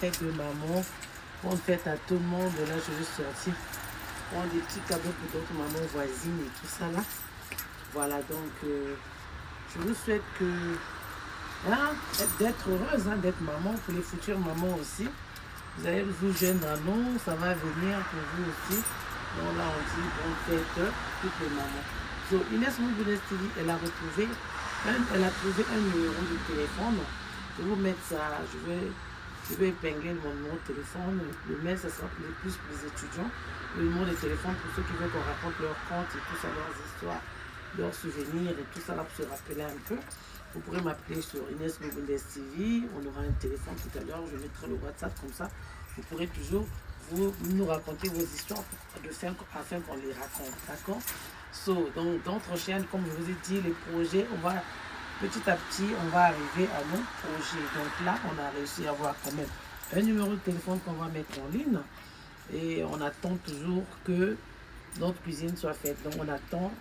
fête de maman. Bonne fête à tout le monde. Là, je vais sortir prendre des petits cadeaux pour d'autres mamans voisines et tout ça là. Voilà, donc je vous souhaite que hein, d'être heureuse, hein, d'être maman, pour les futures mamans aussi. Vous allez vous joindre à nous, ça va venir pour vous aussi. Donc là, on dit bonne fête toutes les mamans. So, Inès Mouboulès TV, elle a trouvé un numéro de téléphone. Je vais vous mettre ça, je vais épingler mon numéro de téléphone. Le mail, ça sera plus pour les étudiants. Le numéro de téléphone pour ceux qui veulent qu'on raconte leurs contes et tout ça, leurs histoires, leurs souvenirs et tout ça là pour se rappeler un peu. Vous pourrez m'appeler sur Inès Mouboulès TV. On aura un téléphone tout à l'heure. Je mettrai le WhatsApp comme ça. Vous pourrez toujours nous raconter vos histoires afin qu'on les raconte. D'accord? So, donc, d'autres chaînes, comme je vous ai dit, les projets, on va petit à petit, on va arriver à nos projets. Donc là, on a réussi à avoir quand même un numéro de téléphone qu'on va mettre en ligne. Et on attend toujours que notre cuisine soit faite. Donc on attend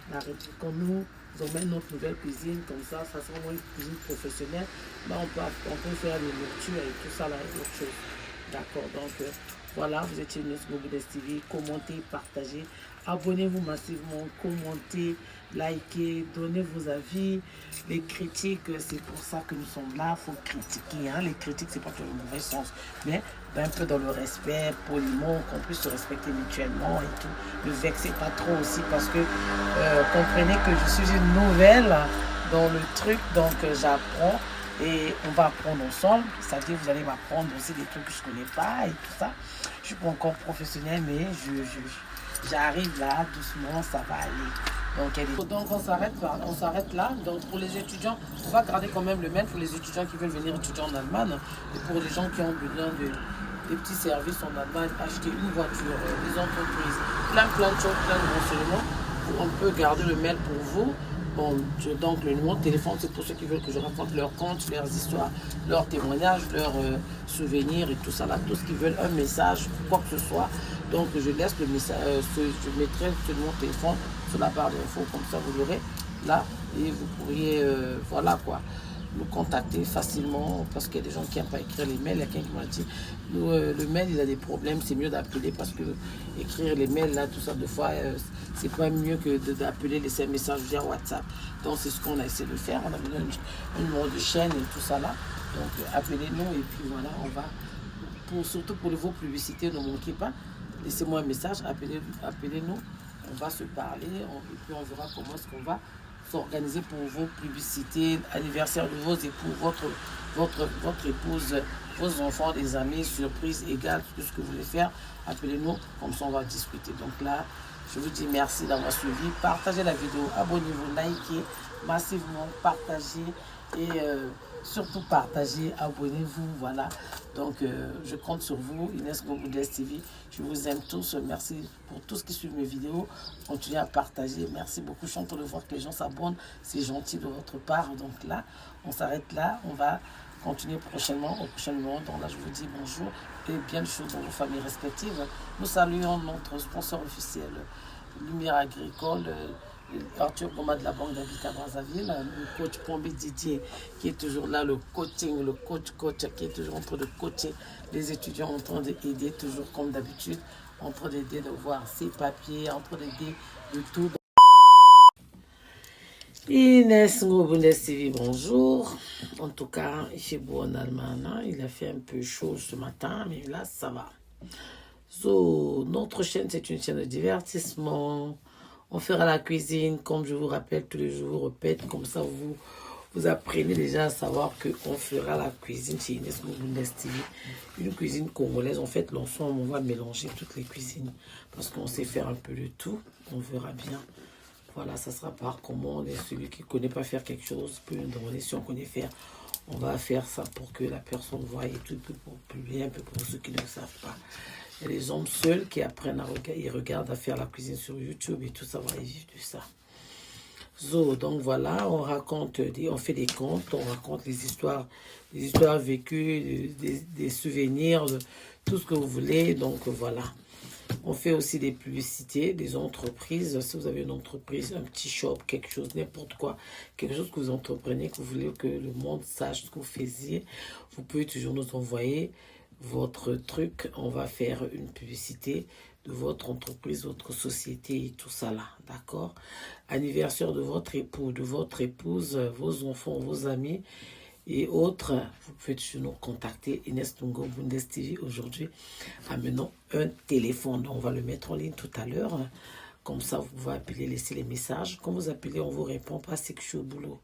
qu'on nous emmène notre nouvelle cuisine. Comme ça sera une cuisine professionnelle. Là, on peut faire les nourritures et tout ça, là, autre chose. D'accord, donc voilà, vous étiez Inès Mouboulès TV. Commentez, partagez, abonnez-vous massivement, commentez, likez, donnez vos avis. Les critiques, c'est pour ça que nous sommes là. Il faut critiquer. Hein. Les critiques, c'est pas dans le mauvais sens, mais un peu dans le respect, poliment, qu'on puisse se respecter mutuellement et tout. Ne vexez pas trop aussi parce que comprenez que je suis une nouvelle dans le truc, donc j'apprends. Et on va apprendre ensemble, c'est-à-dire vous allez m'apprendre aussi des trucs que je ne connais pas et tout ça. Je ne suis pas encore professionnelle, mais j'arrive là, doucement, ça va aller. Donc on s'arrête là. Donc pour les étudiants, on va garder quand même le même pour les étudiants qui veulent venir étudier en Allemagne. Et pour les gens qui ont besoin des petits services en Allemagne, acheter une voiture, des entreprises, plein de choses, plein de renseignements. On peut garder le mail pour vous. Bon, donc le numéro de téléphone, c'est pour ceux qui veulent que je raconte leurs contes, leurs histoires, leurs témoignages, leurs souvenirs et tout ça là, tous qui veulent un message, quoi que ce soit. Donc je laisse le message, je mettrai ce numéro de téléphone sur la barre d'infos, comme ça vous l'aurez là et vous pourriez, voilà quoi, nous contacter facilement parce qu'il y a des gens qui n'aiment pas écrire les mails. Il y a quelqu'un qui m'a dit, le mail il a des problèmes, c'est mieux d'appeler parce que écrire les mails là, tout ça, deux fois, c'est pas mieux que d'appeler, laisser un message via WhatsApp. Donc c'est ce qu'on a essayé de faire. On a besoin d'un numéro de chaîne et tout ça là. Donc appelez-nous et puis voilà, on va, surtout pour vos publicités, ne manquez pas. Laissez-moi un message, appelez-nous, on va se parler et puis on verra comment est-ce qu'on va s'organiser pour vos publicités, anniversaire de vos époux, votre épouse, vos enfants, des amis, surprise égale, tout ce que vous voulez faire, appelez-nous, comme ça on va discuter. Donc là, je vous dis merci d'avoir suivi, partagez la vidéo, abonnez-vous, likez massivement, partagez et surtout partagez, abonnez-vous, voilà. Donc je compte sur vous, Inès Mouboulès TV, je vous aime tous, merci pour tous qui suivent mes vidéos, continuez à partager, merci beaucoup, je suis content de voir que les gens s'abonnent, c'est gentil de votre part. Donc là, on s'arrête là, on va continuer prochainement, au prochain numéro. Donc là, je vous dis bonjour et bien de choses dans vos familles respectives. Nous saluons notre sponsor officiel, Lumière Agricole, Arthur Goma de la Banque d'Habitat Brazzaville, le coach Pombi Didier qui est toujours là, le coaching, le coach qui est toujours en train de coacher les étudiants, en train d'aider, toujours comme d'habitude, en train d'aider de voir ses papiers, en train d'aider de tout. Inès Mouboulès TV, bonjour. En tout cas, il fait beau en Allemagne, hein? Il a fait un peu chaud ce matin, mais là, ça va. So, notre chaîne, c'est une chaîne de divertissement. On fera la cuisine, comme je vous rappelle tous les jours, répète, comme ça vous apprenez déjà à savoir qu'on fera la cuisine chez Inès Mouboulès TV. Une cuisine congolaise, en fait, l'ensemble, on va mélanger toutes les cuisines parce qu'on sait faire un peu de tout, on verra bien. Voilà, ça sera par commande et celui qui ne connaît pas faire quelque chose peut nous demander si on connaît faire. On va faire ça pour que la personne voie et tout, pour publier un peu pour ceux qui ne le savent pas. Il y a des hommes seuls qui apprennent à regarder, ils regardent à faire la cuisine sur YouTube et tout ça, va vivre de ça. So, donc voilà, on raconte, on fait des contes, on raconte les histoires vécues, des souvenirs, tout ce que vous voulez. Donc voilà. On fait aussi des publicités, des entreprises. Si vous avez une entreprise, un petit shop, quelque chose, n'importe quoi, quelque chose que vous entreprenez, que vous voulez que le monde sache ce que vous faisiez, vous pouvez toujours nous envoyer votre truc, on va faire une publicité de votre entreprise, votre société et tout ça là, d'accord? Anniversaire de votre époux, de votre épouse, vos enfants, vos amis et autres, vous pouvez toujours nous contacter. Inès Tungo Bundes TV aujourd'hui, amenons un téléphone. On va le mettre en ligne tout à l'heure. Comme ça, vous pouvez appeler, laisser les messages. Quand vous appelez, on vous répond pas, c'est que je suis au boulot.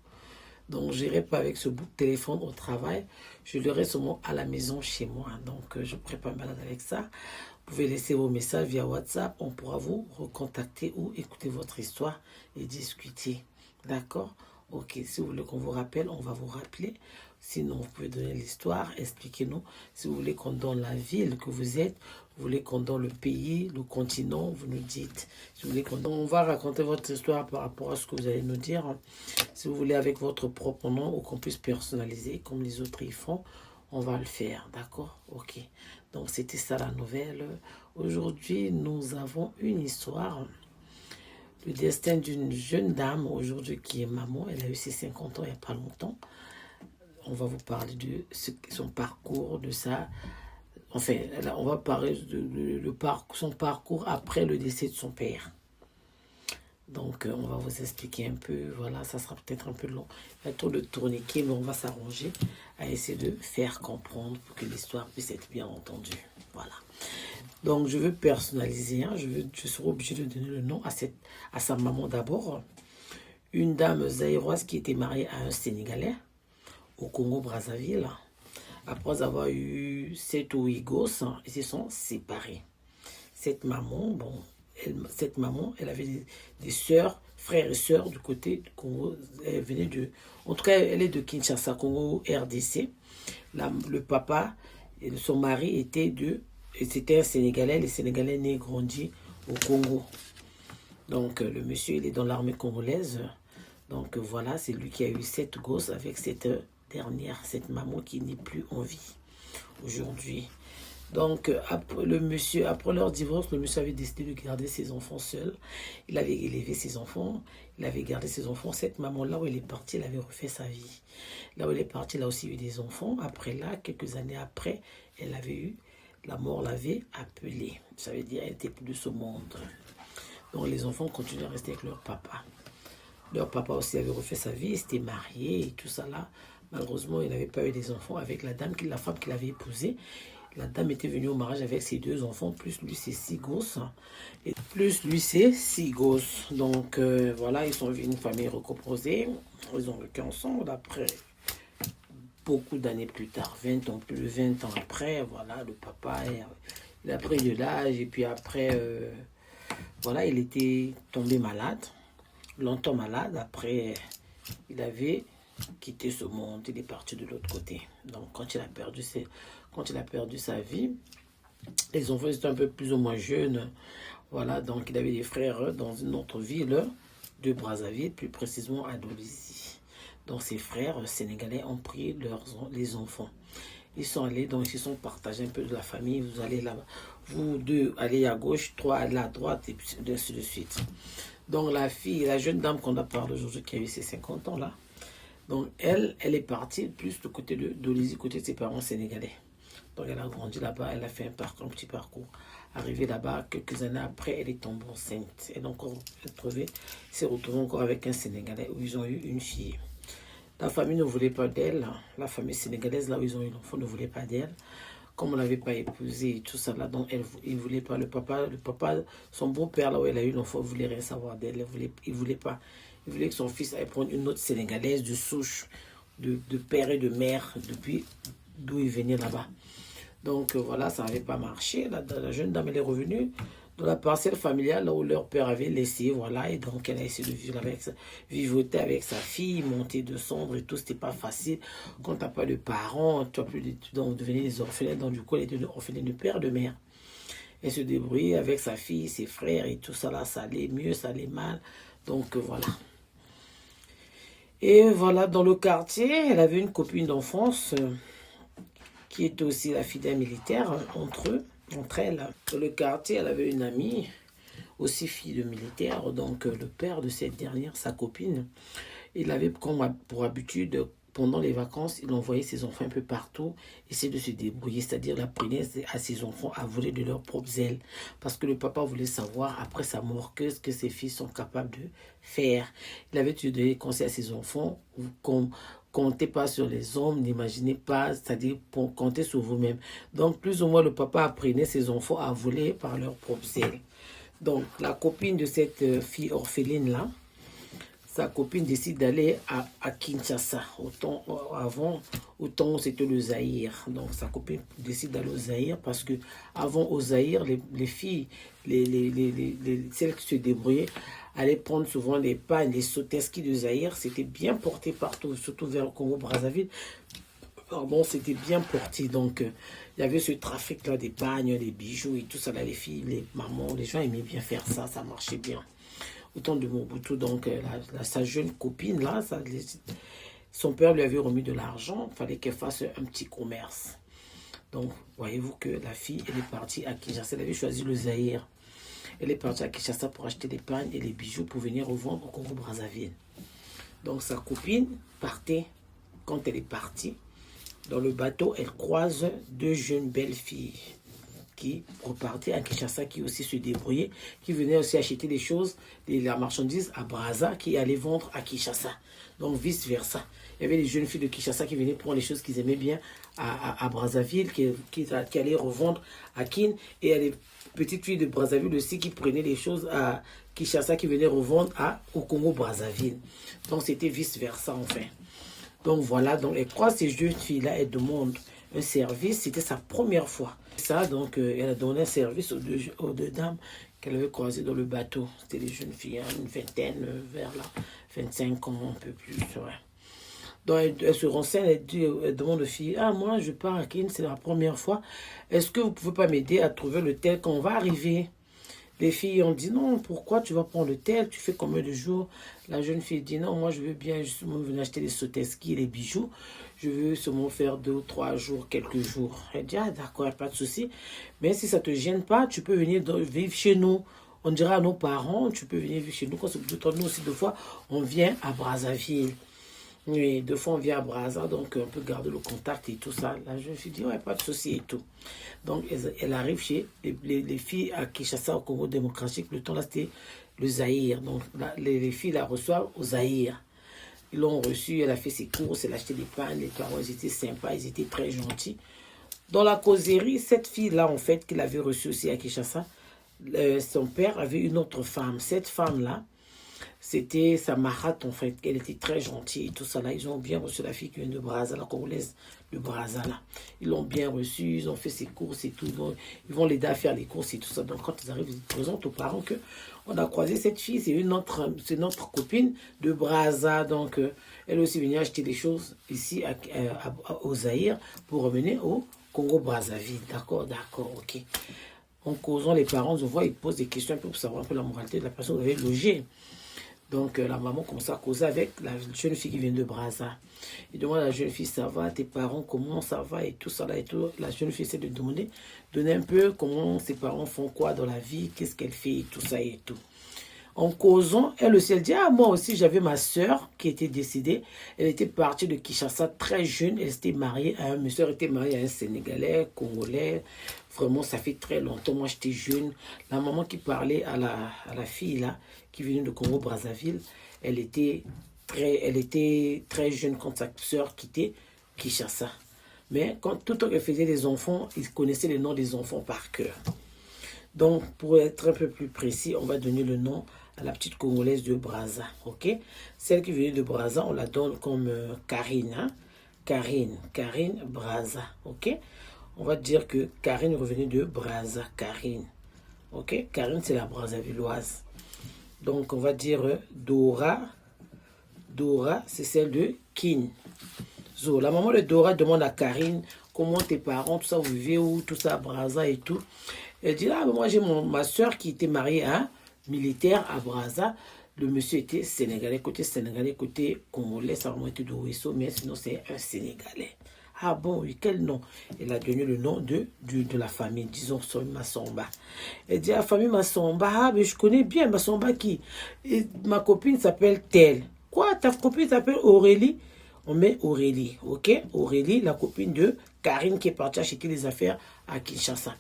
Donc, je n'irai pas avec ce bout de téléphone au travail. Je l'aurai seulement à la maison chez moi. Donc, je ne pourrai pas me balader avec ça. Vous pouvez laisser vos messages via WhatsApp. On pourra vous recontacter ou écouter votre histoire et discuter. D'accord? Ok, si vous voulez qu'on vous rappelle, on va vous rappeler. Sinon, vous pouvez donner l'histoire, expliquez-nous. Si vous voulez qu'on donne la ville que vous êtes, vous voulez qu'on donne le pays, le continent, vous nous dites. Si vous voulez qu'on donne, on va raconter votre histoire par rapport à ce que vous allez nous dire. Si vous voulez avec votre propre nom ou qu'on puisse personnaliser comme les autres y font, on va le faire, d'accord? Ok. Donc, c'était ça la nouvelle. Aujourd'hui, nous avons une histoire. Le destin d'une jeune dame aujourd'hui qui est maman. Elle a eu ses 50 ans il n'y a pas longtemps. On va vous parler de son parcours, de ça. Enfin, on va parler de son parcours après le décès de son père. Donc, on va vous expliquer un peu. Voilà, ça sera peut-être un peu long. Il y a trop de tourniquets, mais on va s'arranger à essayer de faire comprendre pour que l'histoire puisse être bien entendue. Voilà. Donc, je veux personnaliser. Hein, je serai obligé de donner le nom à sa maman d'abord. Une dame zaïroise qui était mariée à un Sénégalais au Congo-Brazzaville. Après avoir eu 7 ou 8 gosses, ils se sont séparés. Cette maman, elle avait des sœurs, frères et sœurs du côté du Congo. Elle venait de, en tout cas, elle est de Kinshasa, Congo, RDC. Le papa et son mari c'était un Sénégalais. Les Sénégalais nés et grandis au Congo. Donc, le monsieur, il est dans l'armée congolaise. Donc, voilà, c'est lui qui a eu 7 gosses avec cette maman qui n'est plus en vie aujourd'hui. Donc, après leur divorce, le monsieur avait décidé de garder ses enfants seul. Il avait élevé ses enfants, il avait gardé ses enfants. Cette maman, là où elle est partie, elle avait refait sa vie. Là où elle est partie, elle a aussi eu des enfants. Après là, quelques années après, la mort l'avait appelée. Ça veut dire qu'elle n'était plus de ce monde. Donc, les enfants continuaient à rester avec leur papa. Leur papa aussi avait refait sa vie, il s'était marié et tout ça là. Malheureusement, il n'avait pas eu des enfants avec la femme qu'il avait épousée. La dame était venue au mariage avec ses 2 enfants, plus lui ses 6 gosses. Et plus lui ses 6 gosses. Donc voilà, ils sont une famille recomposée. Ils ont vécu ensemble après beaucoup d'années plus tard, 20 ans après. Voilà, le papa, il a pris de l'âge et puis après, voilà, il était tombé malade. Longtemps malade, après il avait quitté ce monde, il est parti de l'autre côté. Donc quand il a perdu sa vie, les enfants étaient un peu plus ou moins jeunes, voilà, donc il avait des frères dans une autre ville de Brazzaville, plus précisément à Dolisie. Donc ses frères sénégalais ont pris les enfants. Ils sont allés, donc ils se sont partagés un peu de la famille. Vous allez là, vous 2 allez à gauche, 3 allez à droite, et puis ainsi de suite. Donc la jeune dame qu'on a parlé aujourd'hui, qui a eu ses 50 ans là, donc elle est partie plus du côté de Dolisie, côté de ses parents sénégalais. Donc elle a grandi là-bas, elle a fait un petit parcours. Arrivée là-bas, quelques années après, elle est tombée enceinte. Elle s'est retrouvée encore avec un Sénégalais où ils ont eu une fille. La famille ne voulait pas d'elle. La famille sénégalaise, là où ils ont eu l'enfant, ne voulait pas d'elle. Comme on ne l'avait pas épousée et tout ça là, donc il ne voulait pas. Le papa, son beau-père, là où elle a eu l'enfant, ne voulait rien savoir d'elle. Il ne voulait pas. Il voulait que son fils aille prendre une autre Sénégalaise de souche, de père et de mère, depuis d'où il venait là-bas. Donc voilà, ça n'avait pas marché. La jeune dame, elle est revenue dans la parcelle familiale là où leur père avait laissé, voilà, et donc elle a essayé de vivoter avec sa fille, monter de sombre et tout, c'était pas facile. Quand tu n'as pas de parents, tu as plus donc devenir des orphelins, donc du coup elle était orpheline de père, de mère. Elle se débrouillait avec sa fille, ses frères et tout ça là, ça allait mieux, ça allait mal, donc voilà. Et voilà, dans le quartier, elle avait une copine d'enfance qui était aussi la fille d'un militaire, entre elles. Dans le quartier, elle avait une amie, aussi fille de militaire, donc le père de cette dernière, sa copine, il avait comme pour habitude, pendant les vacances, il envoyait ses enfants un peu partout, essayer de se débrouiller, c'est-à-dire la prenait à ses enfants à voler de leurs propres ailes. Parce que le papa voulait savoir, après sa mort, que ce que ses fils sont capables de faire. Il avait toujours donné conseil à ses enfants, comptez pas sur les hommes, n'imaginez pas, c'est-à-dire comptez sur vous-même. Donc, plus ou moins, le papa apprenait ses enfants à voler par leurs propres ailes. Donc, la copine de cette fille orpheline-là, sa copine décide d'aller à Kinshasa. Autant c'était le Zaïre. Donc sa copine décide d'aller au Zaïre parce que avant au Zaïre, les filles, celles qui se débrouillaient, allaient prendre souvent les pagnes, les sauteski de Zaïre. C'était bien porté partout, surtout vers le Congo-Brazzaville. Pardon, c'était bien porté. Donc il y avait ce trafic-là des pagnes, des bijoux et tout ça. Là, les filles, les mamans, les gens aimaient bien faire ça, ça marchait bien. Autant de Mobutu, donc sa jeune copine, là, son père lui avait remis de l'argent, il fallait qu'elle fasse un petit commerce. Donc, voyez-vous que la fille, elle est partie à Kinshasa, elle avait choisi le Zaïre. Elle est partie à Kinshasa pour acheter des pagnes et des bijoux pour venir revendre au Congo-Brazzaville. Donc, sa copine partait, quand elle est partie, dans le bateau, elle croise deux jeunes belles filles qui repartaient à Kinshasa, qui aussi se débrouillaient, qui venaient aussi acheter des choses, la marchandise à Brazza, qui allaient vendre à Kinshasa. Donc vice-versa. Il y avait des jeunes filles de Kinshasa qui venaient prendre les choses qu'ils aimaient bien à Brazzaville, qui allaient revendre à Kin, et il y a des petites filles de Brazzaville aussi qui prenaient les choses à Kinshasa, qui venaient revendre au Congo-Brazzaville. Donc c'était vice-versa enfin. Donc voilà, donc elle croise ces jeunes filles-là, elles demandent un service, c'était sa première fois. Ça, donc, elle a donné un service aux deux dames qu'elle avait croisées dans le bateau. C'était des jeunes filles, hein, une vingtaine, vers là, 25 ans, un peu plus, ouais. Donc, elle se renseigne, elle demande aux filles, ah, moi, je pars à Kin, c'est la première fois. Est-ce que vous ne pouvez pas m'aider à trouver l'hôtel quand on va arriver? Les filles ont dit, non, pourquoi tu vas prendre l'hôtel? Tu fais combien de jours? La jeune fille dit, non, moi, je veux bien justement venir acheter les sauteski et les bijoux. Je veux seulement faire 2 ou 3 jours, quelques jours. Elle dit, ah, d'accord, il n'y a pas de souci. Mais si ça ne te gêne pas, tu peux venir vivre chez nous. On dira à nos parents, tu peux venir vivre chez nous. Quand c'est nous aussi, 2 fois, on vient à Brazzaville. Oui, 2 fois on vient à Brazza, donc on peut garder le contact et tout ça. La jeune fille dit, ouais, pas de souci et tout. Donc elle arrive chez les filles à Kinshasa, au Congo démocratique. Le temps là, c'était le Zaïre. Donc là, les filles la reçoivent au Zaïre. Ils l'ont reçue, elle a fait ses courses, elle a acheté des pains, les parents, ils étaient sympas, ils étaient très gentils. Dans la causerie, cette fille-là, en fait, qu'il avait reçue aussi à Kinshasa, son père avait une autre femme. Cette femme-là, c'était sa marate, en fait. Elle était très gentille et tout ça là. Ils ont bien reçu la fille qui vient de Brazza, la congolaise de Brazza là. Ils l'ont bien reçue, ils ont fait ses courses et tout. Donc, ils vont l'aider à faire les courses et tout ça. Donc quand ils arrivent, ils présentent aux parents que on a croisé cette fille, c'est notre copine de Brazza. Donc elle aussi venue acheter des choses ici au Zaïre pour revenir au Congo-Brazzaville. D'accord, ok. En causant, les parents, on voit, ils posent des questions un peu pour savoir un peu la moralité de la personne où elle est logée. Donc la maman commence à causer avec la jeune fille qui vient de Brazza. Il demande à la jeune fille, ça va, tes parents, comment ça va et tout ça là et tout. La jeune fille essaie de donner un peu comment ses parents font quoi dans la vie, qu'est-ce qu'elle fait et tout ça et tout. En causant, elle aussi, elle dit, ah, moi aussi, j'avais ma soeur qui était décédée. Elle était partie de Kinshasa très jeune. Elle était mariée à ma soeur était mariée à un Sénégalais, Congolais. Vraiment, ça fait très longtemps. Moi, j'étais jeune. La maman qui parlait à la fille, là, qui venait de Congo-Brazzaville, elle était très jeune quand sa soeur quittait Kinshasa. Mais quand tout le temps qu'elle faisait des enfants, ils connaissaient les noms des enfants par cœur. Donc, pour être un peu plus précis, on va donner le nom à la petite Congolaise de Brazza, ok? Celle qui venait de Brazza, on la donne comme Karine, hein? Karine Brazza, ok? On va dire que Karine revenait de Brazza, Karine, ok? Karine, c'est la Brazzavilloise. Donc, on va dire Dora, c'est celle de Kin. So, la maman de Dora demande à Karine, comment tes parents, tout ça, vous vivez où, tout ça, à Brazza et tout. Elle dit, ah, moi j'ai ma soeur qui était mariée à un militaire à Brazza. Le monsieur était sénégalais, côté congolais, ça a vraiment été de Ouesso, mais sinon c'est un sénégalais. Ah bon, oui, quel nom? Elle a donné le nom de la famille, disons Massamba. Elle dit, la famille Massamba, ah, mais je connais bien Massamba qui? Et ma copine s'appelle telle. Quoi, ta copine s'appelle Aurélie? On met Aurélie, ok? Aurélie, la copine de Karine qui est partie acheter les affaires à Kinshasa.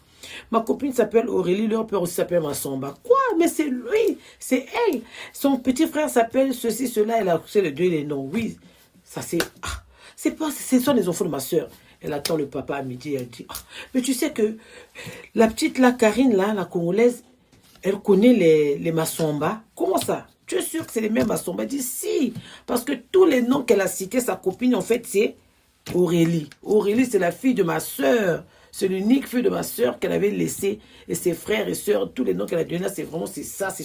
Ma copine s'appelle Aurélie, leur père aussi s'appelle Massomba. Quoi? Mais c'est lui, c'est elle. Son petit frère s'appelle ceci, cela, elle a couché les deux les noms. Oui, ça c'est... Ah, c'est pas... Ce sont les enfants de ma soeur. Elle attend le papa à midi, elle dit... Ah, mais tu sais que la petite, la Karine, là, la Congolaise, elle connaît les Massomba. Comment ça? Tu es sûr que c'est les mêmes Massomba? Elle dit si, parce que tous les noms qu'elle a cités, sa copine, en fait, c'est Aurélie. Aurélie, c'est la fille de ma soeur. C'est l'unique fille de ma soeur qu'elle avait laissée. Et ses frères et sœurs, tous les noms qu'elle a donnés là, c'est vraiment, c'est ça. Ce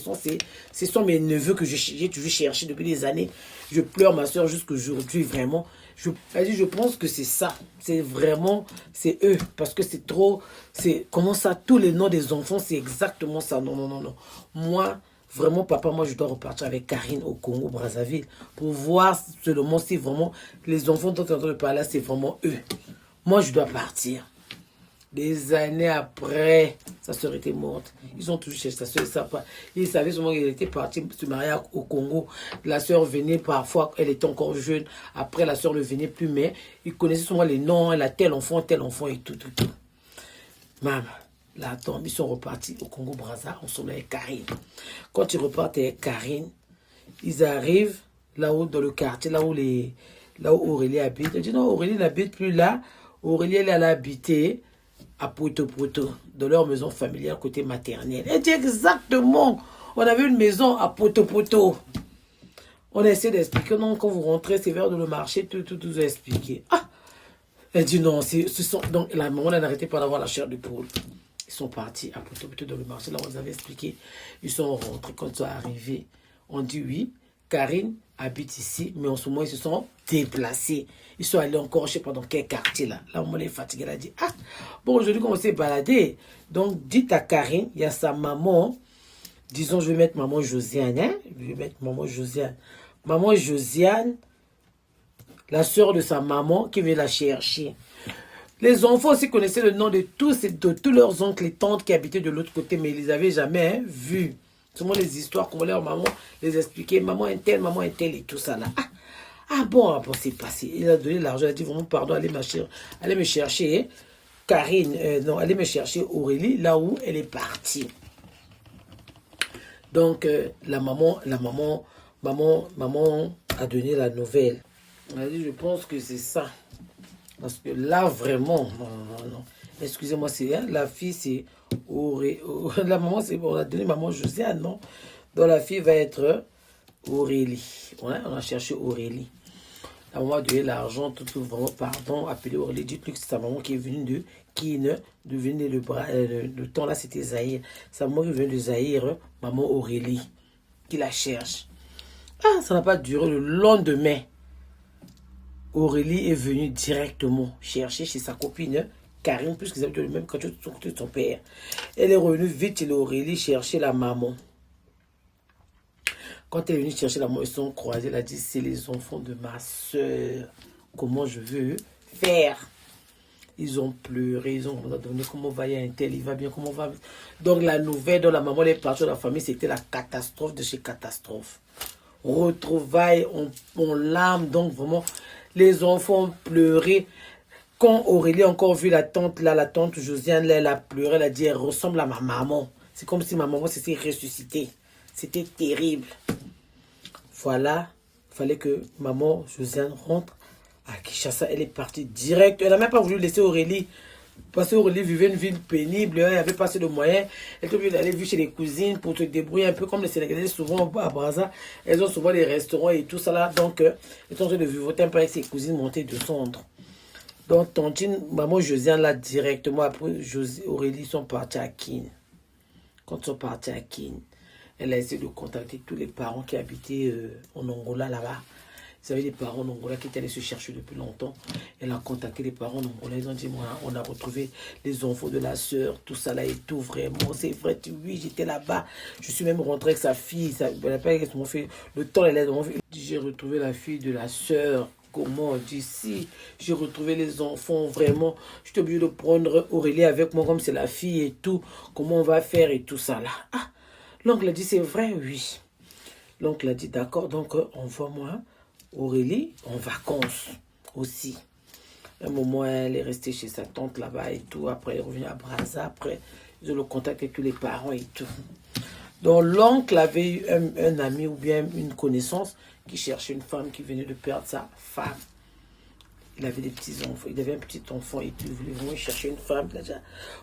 sont mes neveux que j'ai toujours cherché depuis des années. Je pleure ma soeur jusqu'aujourd'hui, vraiment. Elle dit, je pense que c'est ça. C'est vraiment, c'est eux. Parce que c'est trop, c'est, comment ça, tous les noms des enfants, c'est exactement ça. Non, non, non, non. Moi, vraiment, papa, moi, je dois repartir avec Karine au Congo, Brazzaville, pour voir seulement si vraiment les enfants dont on est en train de parler, c'est vraiment eux. Moi, je dois partir. Des années après, sa soeur était morte. Ils ont toujours cherché sa soeur. Ils savaient seulement qu'elle était partie se marier au Congo. La soeur venait parfois, elle était encore jeune. Après, la soeur ne venait plus, mais ils connaissaient souvent les noms. Elle a tel enfant et tout, tout, tout. Maman, là, attends, ils sont repartis au Congo-Brazza ensemble avec Karine. Quand ils repartent avec Karine, ils arrivent là-haut dans le quartier, là où Aurélie habite. Elle dit non, Aurélie n'habite plus là. Aurélie, elle allait habiter à Poto-Poto, de leur maison familiale côté maternel. Elle dit exactement, on avait une maison à Poto-Poto. On a essayé d'expliquer, non, quand vous rentrez, c'est vers le marché, tout a expliqué. Ah, elle dit non, donc la maman n'arrêtait pas d'avoir la chair de poule. Ils sont partis à Poto-Poto dans le marché, là on les avait expliqué. Ils sont rentrés, quand ils sont arrivés, on dit oui, Karine habite ici, mais en ce moment, ils se sont déplacés. Ils sont allés encore, je ne sais pas dans quel quartier là. Là, on est fatigué. Elle a dit, ah, bon, aujourd'hui, on s'est baladé. Donc, dites à Karine, il y a sa maman. Disons, je vais mettre maman Josiane. Hein? Je vais mettre maman Josiane. Maman Josiane, la soeur de sa maman, qui veut la chercher. Les enfants aussi connaissaient le nom de tous leurs oncles et tantes qui habitaient de l'autre côté, mais ils ne les avaient jamais vus. Seulement les histoires, comment leur maman les expliquait, maman est telle et tout ça là. Ah bon, c'est passé. Il a donné l'argent, il a dit vraiment pardon, allez me chercher Karine, non, allez me chercher Aurélie, là où elle est partie. Donc la maman a donné la nouvelle. Elle a dit, je pense que c'est ça. Parce que là, vraiment, non. Excusez-moi, c'est la fille, c'est Aurélie. La maman, c'est on a donné maman Josiane, non? Donc la fille va être Aurélie. Ouais, on a cherché Aurélie. La maman a donné l'argent, tout, vraiment, pardon, appelé Aurélie. Dites-lui que c'est sa maman qui est venue de Kine, de venir le temps là, c'était Zaïre. Sa maman qui vient de Zaïre, maman Aurélie, qui la cherche. Ah, ça n'a pas duré. Le lendemain, Aurélie est venue directement chercher chez sa copine Karine, puisqu'ils habitent le même quartier de son père. Elle est revenue vite chez Aurélie chercher la maman. Quand elle est venue chercher la maman, ils sont croisés. Elle a dit, c'est les enfants de ma soeur. Comment je veux faire? Ils ont pleuré, ils ont demandé comment va y un tel, il va bien, comment va. Donc la nouvelle dont la maman est partie de la famille, c'était la catastrophe de chez catastrophe. Retrouvailles, on larmes, donc vraiment, les enfants ont pleuré. Quand Aurélie a encore vu la tante, là, la tante Josiane, là, elle a pleuré, elle a dit, elle ressemble à ma maman. C'est comme si ma maman s'était ressuscitée. C'était terrible. Voilà, il fallait que maman Josiane rentre à Kinshasa. Elle est partie direct. Elle n'a même pas voulu laisser Aurélie. Parce qu'Aurélie vivait une ville pénible. Elle n'avait pas assez de moyens. Elle était obligée d'aller vivre chez les cousines pour se débrouiller un peu comme les Sénégalais, souvent à Brazza. Elles ont souvent des restaurants et tout ça là. Donc, elles sont en train de vivre un peu avec ses cousines montées de cendres. Donc, tantine, maman Josiane, là, directement après, Aurélie sont partis à Kin. Quand ils sont partis à Kin, elle a essayé de contacter tous les parents qui habitaient en Angola, là-bas. Ils avaient des parents en Angola qui étaient allés se chercher depuis longtemps. Elle a contacté les parents en Angola. Ils ont dit, moi, on a retrouvé les enfants de la sœur, tout ça là et tout, vraiment. C'est vrai, oui, j'étais là-bas. Je suis même rentrée avec sa fille. Elle n'a pas fait le temps, elle a fait. J'ai retrouvé la fille de la sœur. Comment d'ici, j'ai retrouvé les enfants, vraiment. Je suis obligée de prendre Aurélie avec moi, comme c'est la fille et tout. Comment on va faire et tout ça là. Ah, l'oncle a dit, c'est vrai, oui. L'oncle a dit, d'accord, donc envoie-moi Aurélie en vacances aussi. Un moment, elle est restée chez sa tante là-bas et tout. Après, elle est revenue à Brazza. Après, ils ont le contact avec tous les parents et tout. Donc, l'oncle avait eu un ami ou bien une connaissance qui cherchait une femme qui venait de perdre sa femme. Il avait des petits-enfants. Il avait un petit enfant et tout. Il voulait vraiment chercher une femme. Il a dit,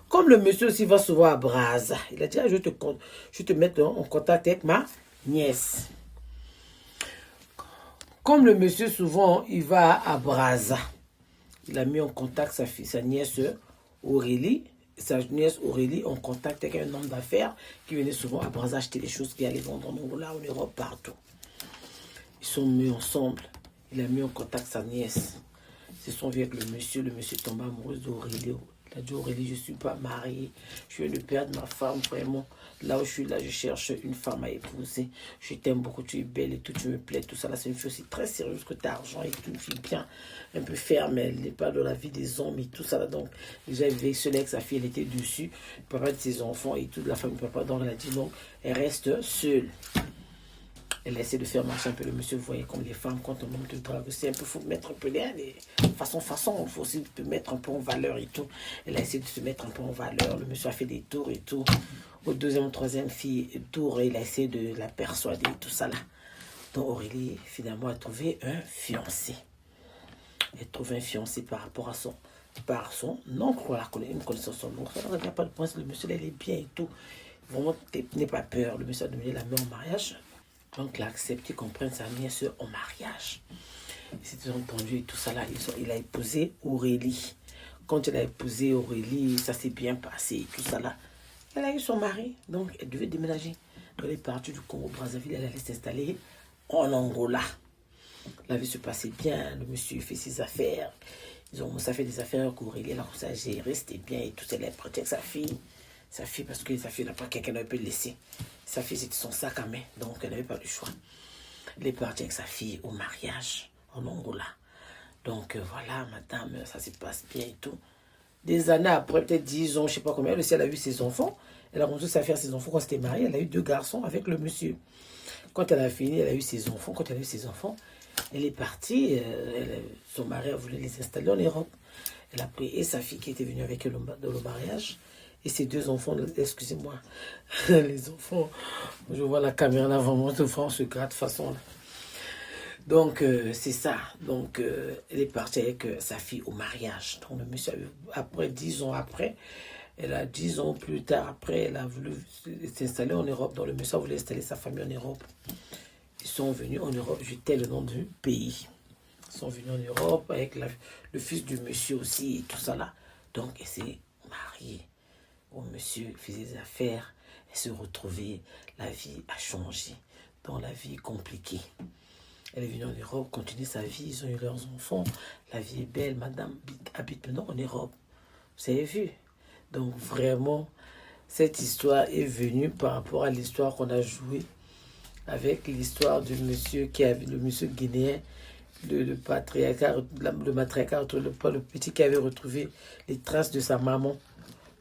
comme le monsieur aussi va souvent à Brazza, il a dit, je vais te mettre en contact avec ma nièce. Comme le monsieur souvent, il va à Brazza, il a mis en contact sa nièce Aurélie. Sa nièce Aurélie en contact avec un homme d'affaires qui venait souvent à Brazza acheter les choses qu'il allait vendre en Angola, en Europe, partout. Ils sont mis ensemble. Il a mis en contact sa nièce. Ils se sont vus avec le monsieur. Le monsieur tombe amoureux d'Aurélie. Il a dit, Aurélie, je ne suis pas mariée. Je viens de perdre ma femme, vraiment. Là où je suis, là, je cherche une femme à épouser. Je t'aime beaucoup, tu es belle et tout, tu me plais, tout ça. Là, c'est une fille aussi très sérieuse que tu as argent et tout. Une fille bien, un peu ferme. Elle n'est pas dans la vie des hommes et tout ça. Là. Donc, déjà, elle vivait seule avec sa fille. Elle était dessus. Le papa de ses enfants et toute la famille papa. Donc, elle a dit non, elle reste seule. Elle essaie de faire marcher un peu le monsieur. Vous voyez comme les femmes, quand on monte de drague, c'est un peu, il faut mettre un peu les façon, il faut aussi te mettre un peu en valeur et tout. Elle a essayé de se mettre un peu en valeur. Le monsieur a fait des tours et tout. Au deuxième ou troisième tour, il a essayé de la persuader et tout ça là. Donc Aurélie, finalement, a trouvé un fiancé. Elle a trouvé un fiancé par rapport à son oncle. Voilà, une connaissance de son oncle. Il n'y a pas de point, le monsieur là, il est bien et tout. Vraiment, n'aie pas peur. Le monsieur a demandé la main en mariage. Donc, il a accepté qu'on prenne sa nièce en mariage. Ils s'étaient entendus et tout ça là. Il a épousé Aurélie. Quand il a épousé Aurélie, ça s'est bien passé et tout ça là. Elle a eu son mari, donc elle devait déménager. Donc, elle est partie du Congo-Brazzaville, elle allait s'installer en Angola. La vie se passait bien, le monsieur fait ses affaires. Ils ont commencé à faire des affaires avec Aurélie, elle a commencé à gérer, c'était bien et tout. Elle est partie avec sa fille. Sa fille, parce que sa fille n'a pas quelqu'un n'avait pu le laisser. Sa fille, c'était son sac à main, donc elle n'avait pas le choix. Elle est partie avec sa fille au mariage en Angola. Donc voilà, madame, ça se passe bien et tout. Des années après, peut-être 10 ans, je ne sais pas combien, elle aussi, elle a eu ses enfants. Elle a commencé à faire ses enfants quand elle s'était mariée. Elle a eu 2 garçons avec le monsieur. Quand elle a fini, elle a eu ses enfants. Quand elle a eu ses enfants, elle est partie. Son mari a voulu les installer en Europe. Elle a pris et sa fille qui était venue avec elle dans le mariage. Et ses 2 enfants, excusez-moi, les enfants, je vois la caméra là, vraiment, on se gratte de façon là. Donc, c'est ça. Donc, elle est partie avec sa fille au mariage. Donc, le monsieur, après, 10 ans après, elle a 10 ans plus tard, après, elle a voulu s'installer en Europe. Donc, le monsieur voulait installer sa famille en Europe. Ils sont venus en Europe, j'étais le nom du pays. Ils sont venus en Europe avec le fils du monsieur aussi et tout ça là. Donc, elle s'est mariée. Au monsieur faisait des affaires, elle se retrouvait, la vie a changé. Donc, la vie est compliquée. Elle est venue en Europe, continue sa vie, ils ont eu leurs enfants. La vie est belle, madame habite maintenant en Europe. Vous avez vu? Donc vraiment, cette histoire est venue par rapport à l'histoire qu'on a jouée avec l'histoire du monsieur qui avait, le monsieur guinéen, le matriarcat, le petit qui avait retrouvé les traces de sa maman.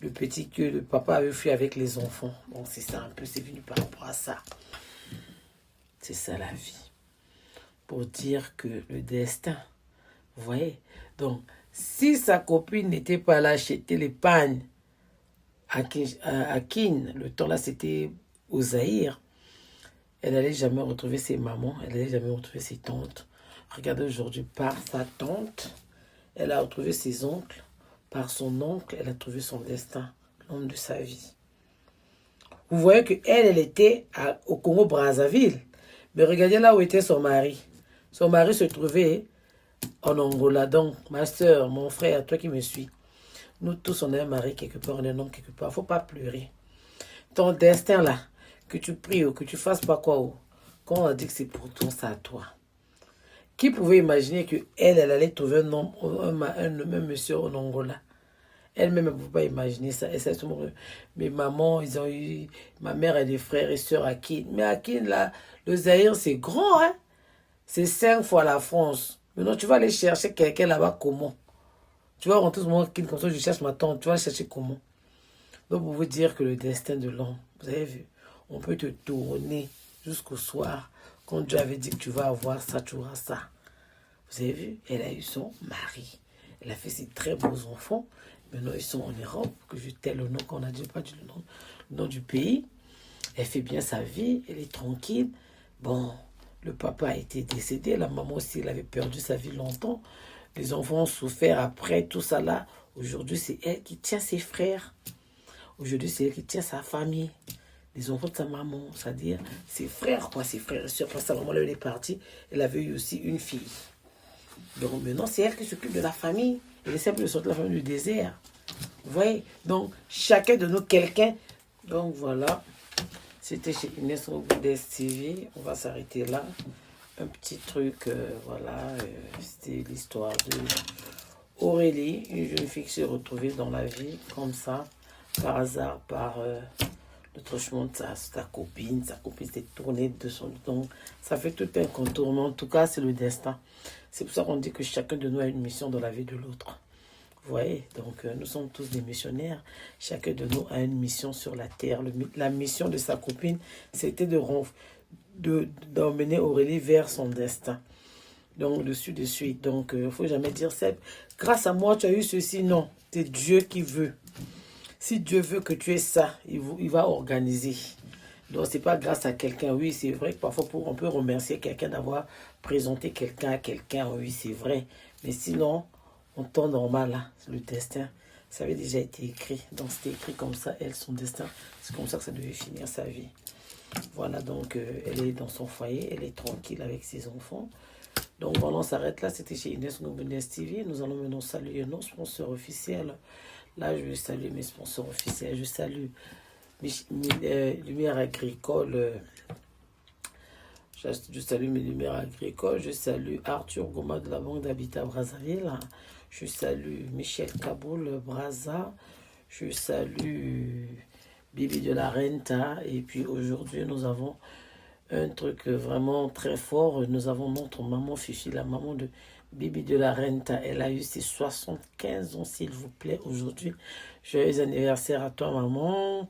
Le petit que le papa avait fui avec les enfants. Donc c'est ça un peu, c'est venu par rapport à ça. C'est ça la vie. Pour dire que le destin, vous voyez. Donc, si sa copine n'était pas là acheter les pagnes à Kin, le temps là c'était au Zaïre, elle n'allait jamais retrouver ses mamans, elle n'allait jamais retrouver ses tantes. Regardez aujourd'hui, par sa tante, elle a retrouvé ses oncles, par son oncle, elle a trouvé son destin, l'homme de sa vie. Vous voyez qu'elle était au Congo-Brazzaville, mais regardez là où était son mari. Son mari se trouvait en Angola. Donc, ma soeur, mon frère, toi qui me suis, nous tous, on est un mari quelque part, on est un homme quelque part. Il ne faut pas pleurer. Ton destin là, que tu pries ou que tu fasses pas quoi, quand on a dit que c'est pour toi, c'est à toi. Qui pouvait imaginer qu'elle allait trouver un homme, un monsieur en Angola? Elle-même ne pouvait pas imaginer ça. Mes mamans, ils ont eu... Ma mère a des frères et sœurs à Kin. Mais à Kin, là, le Zaïre, c'est grand, hein? C'est 5 fois la France. Maintenant, tu vas aller chercher quelqu'un là-bas comment? Tu vas rentrer sur mon Kin, comme ça, je cherche ma tante. Tu vas aller chercher comment? Donc, pour vous dire que le destin de l'homme, vous avez vu, on peut te tourner jusqu'au soir. Quand Dieu avait dit que tu vas avoir ça, tu auras ça. Vous avez vu, elle a eu son mari. Elle a fait ses très beaux enfants. Maintenant, ils sont en Europe, que je tais le nom qu'on a dit, pas du nom du pays. Elle fait bien sa vie, elle est tranquille. Bon, le papa a été décédé, la maman aussi, elle avait perdu sa vie longtemps. Les enfants ont souffert après, tout ça là. Aujourd'hui, c'est elle qui tient ses frères. Aujourd'hui, c'est elle qui tient sa famille. Les enfants de sa maman, c'est-à-dire ses frères, quoi, ses frères et soeurs. Parce que sa maman, elle est partie, elle avait eu aussi une fille. Donc maintenant, c'est elle qui s'occupe de la famille. Elle essaie de sortir la famille du désert. Vous voyez? Donc, chacun de nous, quelqu'un. Donc voilà. C'était chez Inès Roboudès TV. On va s'arrêter là. Un petit truc, voilà. C'était l'histoire de Aurélie, une jeune fille qui s'est retrouvée dans la vie, comme ça, par hasard, par le truchement de sa copine. Sa copine s'est tournée de son... Donc, ça fait tout un contournement. En tout cas, c'est le destin. C'est pour ça qu'on dit que chacun de nous a une mission dans la vie de l'autre. Vous voyez, donc nous sommes tous des missionnaires. Chacun de nous a une mission sur la terre. La mission de sa copine, c'était d'emmener Aurélie vers son destin. Donc, de suite. Donc, il ne faut jamais dire, Seb, grâce à moi, tu as eu ceci. Non, c'est Dieu qui veut. Si Dieu veut que tu aies ça, il va organiser. Donc, ce n'est pas grâce à quelqu'un. Oui, c'est vrai que parfois, on peut remercier quelqu'un d'avoir présenté quelqu'un à quelqu'un. Oui, c'est vrai. Mais sinon, en temps normal, là, le destin, ça avait déjà été écrit. Donc, c'était écrit comme ça, elle, son destin. C'est comme ça que ça devait finir sa vie. Voilà, donc, elle est dans son foyer. Elle est tranquille avec ses enfants. Donc, voilà, on s'arrête là. C'était chez Inès Roboudès TV. Nous allons maintenant saluer nos sponsors officiels. Là, je vais saluer mes sponsors officiels. Je salue Lumière Agricole. Je salue mes Lumières Agricoles. Je salue Arthur Goma de la Banque d'Habitat Brazzaville. Je salue Michel Kaboul Brazza. Je salue Bibi de la Renta. Et puis aujourd'hui, nous avons un truc vraiment très fort. Nous avons notre maman Fifi, la maman de Bibi de la Renta. Elle a eu ses 75 ans, s'il vous plaît, aujourd'hui. Joyeux anniversaire à toi, maman.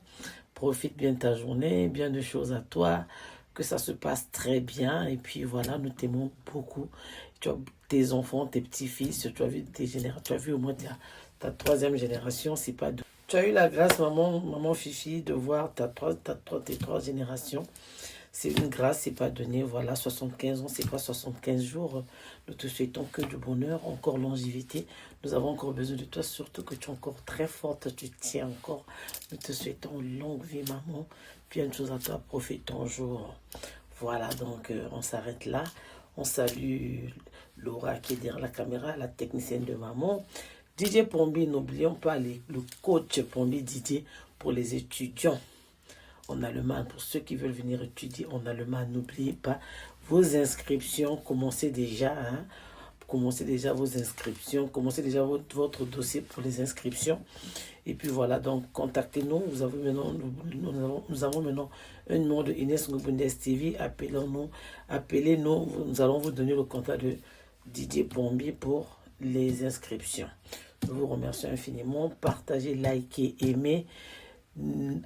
Profite bien de ta journée, bien de choses à toi. Que ça se passe très bien. Et puis voilà, nous t'aimons beaucoup. Tu as tes enfants, tes petits-fils, tu as vu tes générations. Tu as vu au moins ta troisième génération, c'est pas deux. Tu as eu la grâce, maman Fifi, de voir tes trois générations. C'est une grâce, c'est pas donné. Voilà, 75 ans, c'est pas 75 jours. Nous te souhaitons que du bonheur, encore longévité. Nous avons encore besoin de toi, surtout que tu es encore très forte, tu tiens encore. Nous te souhaitons longue vie, maman. Plein de choses à toi, profite ton jour. Voilà, donc on s'arrête là. On salue Laura qui est derrière la caméra, la technicienne de maman. Didier Pombi, n'oublions pas le coach Pombi Didier pour les étudiants. On a le mal pour ceux qui veulent venir étudier. On a le mal. N'oubliez pas vos inscriptions. Commencez déjà. Commencez déjà vos inscriptions. Commencez déjà votre dossier pour les inscriptions. Et puis voilà. Donc, contactez-nous. Nous avons maintenant un numéro de Inès Roboudès TV. Appelez-nous. Nous allons vous donner le contact de Didier Pombi pour les inscriptions. Nous vous remercions infiniment. Partagez, likez, aimez.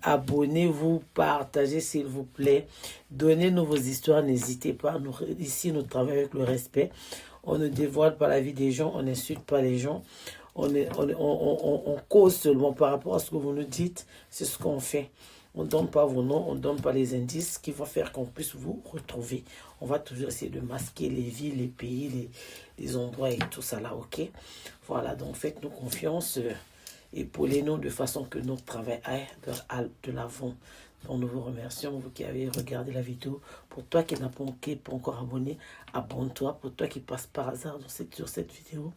Abonnez-vous, partagez s'il vous plaît, donnez-nous vos histoires, n'hésitez pas. Ici nous travaillons avec le respect, on ne dévoile pas la vie des gens, on n'insulte pas les gens, on cause seulement par rapport à ce que vous nous dites. C'est ce qu'on fait. On ne donne pas vos noms, on ne donne pas les indices qui vont faire qu'on puisse vous retrouver. On va toujours essayer de masquer les villes, les pays, les endroits et tout ça là, ok? Voilà, donc faites-nous confiance. Épaulez-nous de façon que notre travail aille de l'avant. Donc nous vous remercions, vous qui avez regardé la vidéo. Pour toi qui n'as pas encore abonné, abonne-toi. Pour toi qui passe par hasard sur cette vidéo,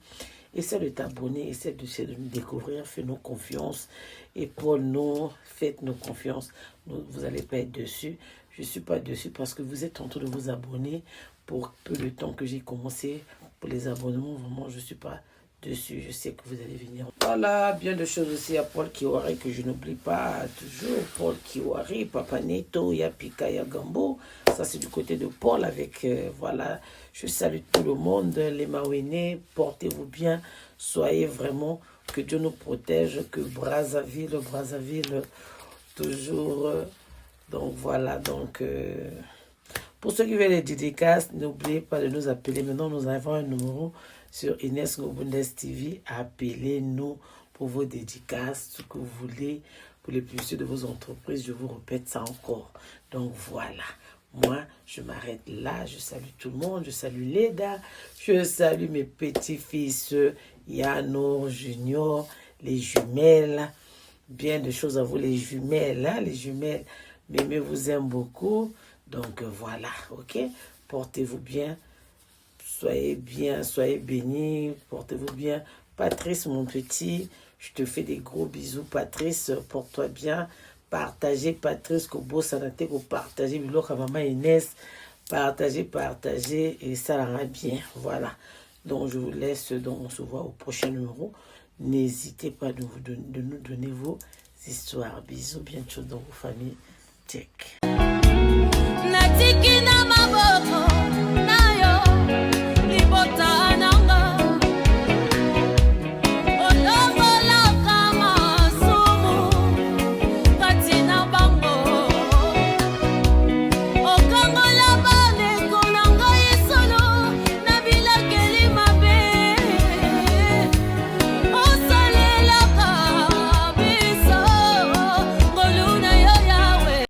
essaie de t'abonner, essaie de nous découvrir, fais-nous confiance. Épaule-nous, faites-nous confiance. Vous n'allez pas être dessus. Je ne suis pas dessus parce que vous êtes en train de vous abonner. Pour peu de temps que j'ai commencé, pour les abonnements, vraiment, je ne suis pas dessus, je sais que vous allez venir. Voilà, bien de choses aussi à Paul Kiwari que je n'oublie pas toujours. Paul Kiwari, Papa Neto, Yapika, Yagambo. Ça, c'est du côté de Paul avec, voilà, je salue tout le monde, les Mawénés, portez-vous bien, soyez vraiment, que Dieu nous protège, que Brazzaville, toujours, donc voilà, donc... Pour ceux qui veulent les dédicaces, n'oubliez pas de nous appeler. Maintenant, nous avons un numéro sur Inès Ngobundes TV. Appelez-nous pour vos dédicaces, ce que vous voulez, pour les publicités de vos entreprises. Je vous répète ça encore. Donc voilà. Moi, je m'arrête là. Je salue tout le monde. Je salue Leda. Je salue mes petits-fils Yano, Junior, les jumelles. Bien de choses à vous, les jumelles. Hein, les jumelles. Mémé vous aime beaucoup. Donc voilà, ok? Portez-vous bien. Soyez bénis. Portez-vous bien. Patrice, mon petit, je te fais des gros bisous. Patrice, porte-toi bien. Partagez, Patrice, que beau sanate, que partagez, Bilok, maman Inès. Partagez, et ça ira bien. Voilà. Donc, je vous laisse, donc on se voit au prochain numéro. N'hésitez pas de nous donner vos histoires. Bisous, bientôt dans vos familles. Check.